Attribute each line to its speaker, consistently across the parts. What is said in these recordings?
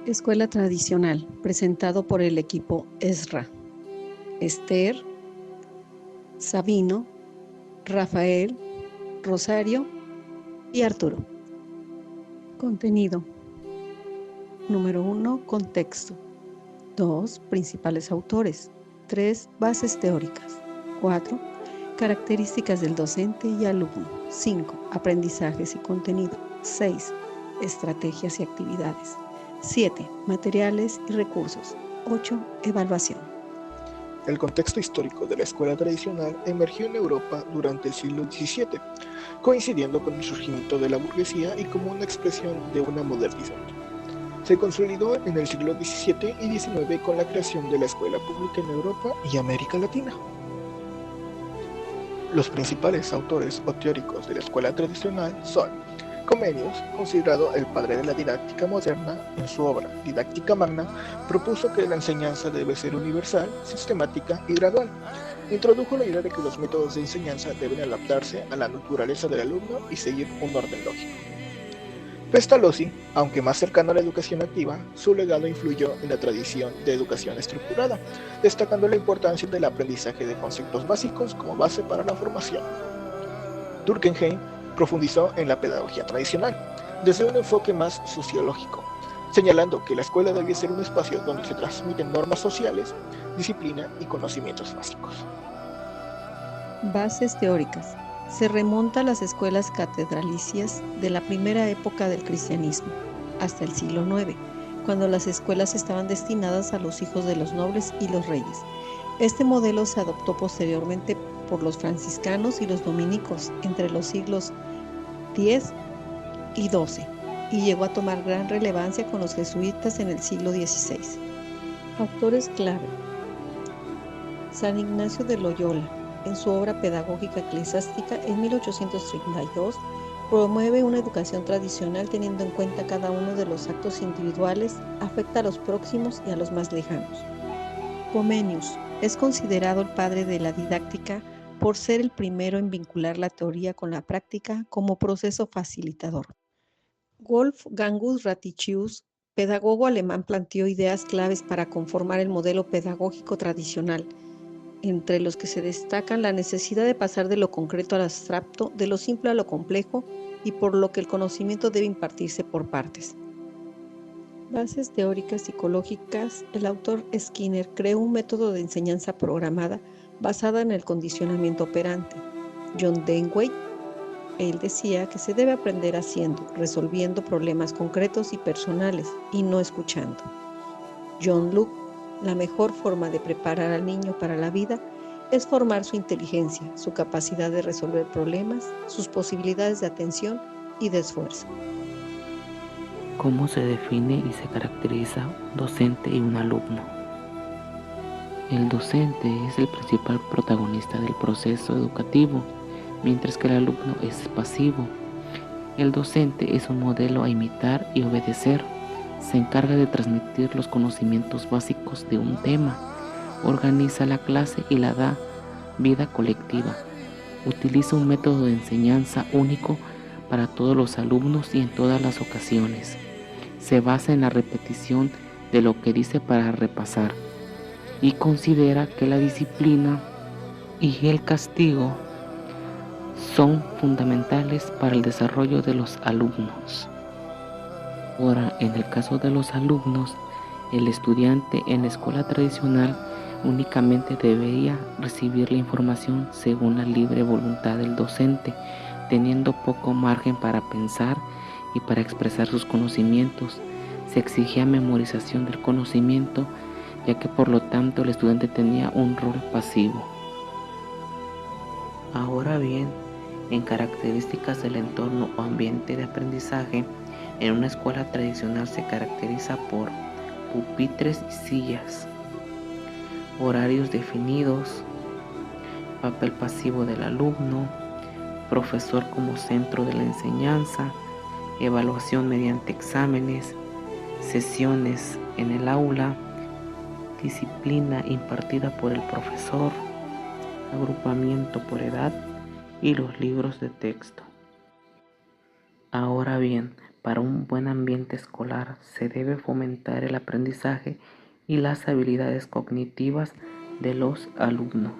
Speaker 1: Escuela tradicional, presentado por el equipo Ezra, Esther, Sabino, Rafael, Rosario y Arturo. Contenido. Número 1, contexto. 2, principales autores. 3, bases teóricas. 4, características del docente y alumno. 5, aprendizajes y contenido. 6, estrategias y actividades. 7, materiales y recursos. 8, evaluación.
Speaker 2: El contexto histórico de la escuela tradicional emergió en Europa durante el siglo XVII, coincidiendo con el surgimiento de la burguesía y como una expresión de una modernidad. Se consolidó en el siglo XVII y XIX con la creación de la escuela pública en Europa y América Latina. Los principales autores o teóricos de la escuela tradicional son Comenius, considerado el padre de la didáctica moderna. En su obra Didáctica Magna, propuso que la enseñanza debe ser universal, sistemática y gradual. Introdujo la idea de que los métodos de enseñanza deben adaptarse a la naturaleza del alumno y seguir un orden lógico. Pestalozzi, aunque más cercano a la educación activa, su legado influyó en la tradición de educación estructurada, destacando la importancia del aprendizaje de conceptos básicos como base para la formación. Durkheim profundizó en la pedagogía tradicional, desde un enfoque más sociológico, señalando que la escuela debía ser un espacio donde se transmiten normas sociales, disciplina y conocimientos básicos.
Speaker 1: Bases teóricas. Se remonta a las escuelas catedralicias de la primera época del cristianismo, hasta el siglo IX, cuando las escuelas estaban destinadas a los hijos de los nobles y los reyes. Este modelo se adoptó posteriormente por los franciscanos y los dominicos entre los siglos X y XII y llegó a tomar gran relevancia con los jesuitas en el siglo XVI. Autores clave. San Ignacio de Loyola, en su obra Pedagógica Eclesiástica en 1832, promueve una educación tradicional teniendo en cuenta cada uno de los actos individuales, afecta a los próximos y a los más lejanos. Comenius es considerado el padre de la didáctica por ser el primero en vincular la teoría con la práctica como proceso facilitador. Wolfgangus Raticius, pedagogo alemán, planteó ideas claves para conformar el modelo pedagógico tradicional, entre los que se destacan la necesidad de pasar de lo concreto al abstracto, de lo simple a lo complejo, y por lo que el conocimiento debe impartirse por partes. Bases teóricas psicológicas. El autor Skinner creó un método de enseñanza programada basada en el condicionamiento operante. John Dewey, él decía que se debe aprender haciendo, resolviendo problemas concretos y personales, y no escuchando. John Locke, la mejor forma de preparar al niño para la vida es formar su inteligencia, su capacidad de resolver problemas, sus posibilidades de atención y de esfuerzo.
Speaker 3: ¿Cómo se define y se caracteriza un docente y un alumno? El docente es el principal protagonista del proceso educativo, mientras que el alumno es pasivo. El docente es un modelo a imitar y obedecer. Se encarga de transmitir los conocimientos básicos de un tema, organiza la clase y la da vida colectiva. Utiliza un método de enseñanza único para todos los alumnos y en todas las ocasiones. Se basa en la repetición de lo que dice para repasar y considera que la disciplina y el castigo son fundamentales para el desarrollo de los alumnos. Ahora, en el caso de los alumnos, el estudiante en la escuela tradicional únicamente debía recibir la información según la libre voluntad del docente, teniendo poco margen para pensar y para expresar sus conocimientos. Se exigía memorización del conocimiento, ya que por lo tanto el estudiante tenía un rol pasivo. Ahora bien, en características del entorno o ambiente de aprendizaje, en una escuela tradicional se caracteriza por pupitres y sillas, horarios definidos, papel pasivo del alumno, profesor como centro de la enseñanza, evaluación mediante exámenes, sesiones en el aula, disciplina impartida por el profesor, agrupamiento por edad y los libros de texto. Ahora bien, Para un buen ambiente escolar se debe fomentar el aprendizaje y las habilidades cognitivas de los alumnos.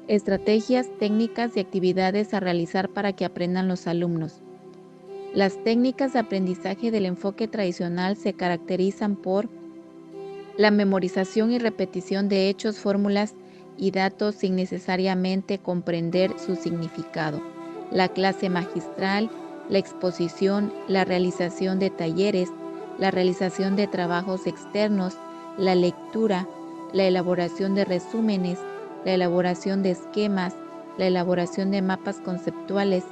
Speaker 4: Estrategias, técnicas y actividades a realizar para que aprendan los alumnos. Las técnicas de aprendizaje del enfoque tradicional se caracterizan por la memorización y repetición de hechos, fórmulas y datos sin necesariamente comprender su significado, la clase magistral, la exposición, la realización de talleres, la realización de trabajos externos, la lectura, la elaboración de resúmenes, la elaboración de esquemas, la elaboración de mapas conceptuales.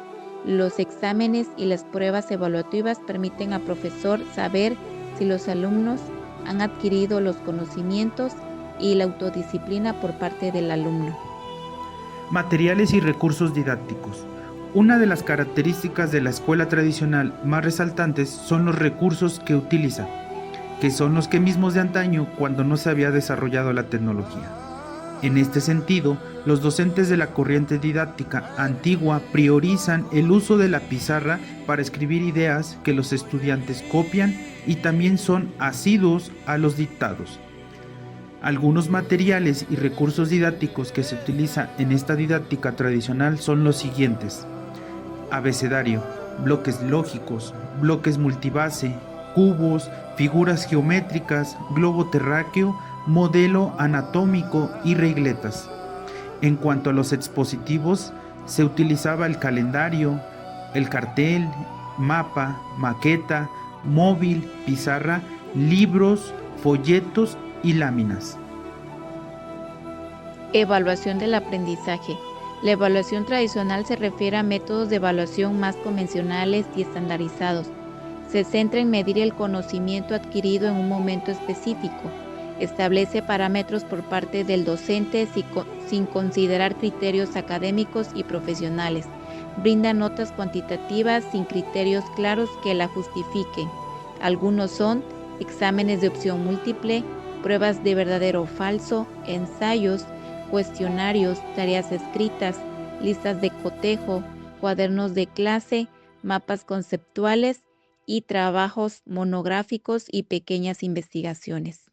Speaker 4: Los exámenes y las pruebas evaluativas permiten al profesor saber si los alumnos han adquirido los conocimientos y la autodisciplina por parte del alumno.
Speaker 5: Materiales y recursos didácticos. Una de las características de la escuela tradicional más resaltantes son los recursos que utiliza, que son los que mismos de antaño cuando no se había desarrollado la tecnología. En este sentido, los docentes de la corriente didáctica antigua priorizan el uso de la pizarra para escribir ideas que los estudiantes copian y también son asiduos a los dictados. Algunos materiales y recursos didácticos que se utilizan en esta didáctica tradicional son los siguientes: abecedario, bloques lógicos, bloques multibase, cubos, figuras geométricas, globo terráqueo, modelo anatómico y regletas. En cuanto a los expositivos, se utilizaba el calendario, el cartel, mapa, maqueta, móvil, pizarra, libros, folletos y láminas.
Speaker 4: Evaluación del aprendizaje. La evaluación tradicional se refiere a métodos de evaluación más convencionales y estandarizados. Se centra en medir el conocimiento adquirido en un momento específico. Establece parámetros por parte del docente sin considerar criterios académicos y profesionales. Brinda notas cuantitativas sin criterios claros que la justifiquen. Algunos son exámenes de opción múltiple, pruebas de verdadero o falso, ensayos, cuestionarios, tareas escritas, listas de cotejo, cuadernos de clase, mapas conceptuales y trabajos monográficos y pequeñas investigaciones.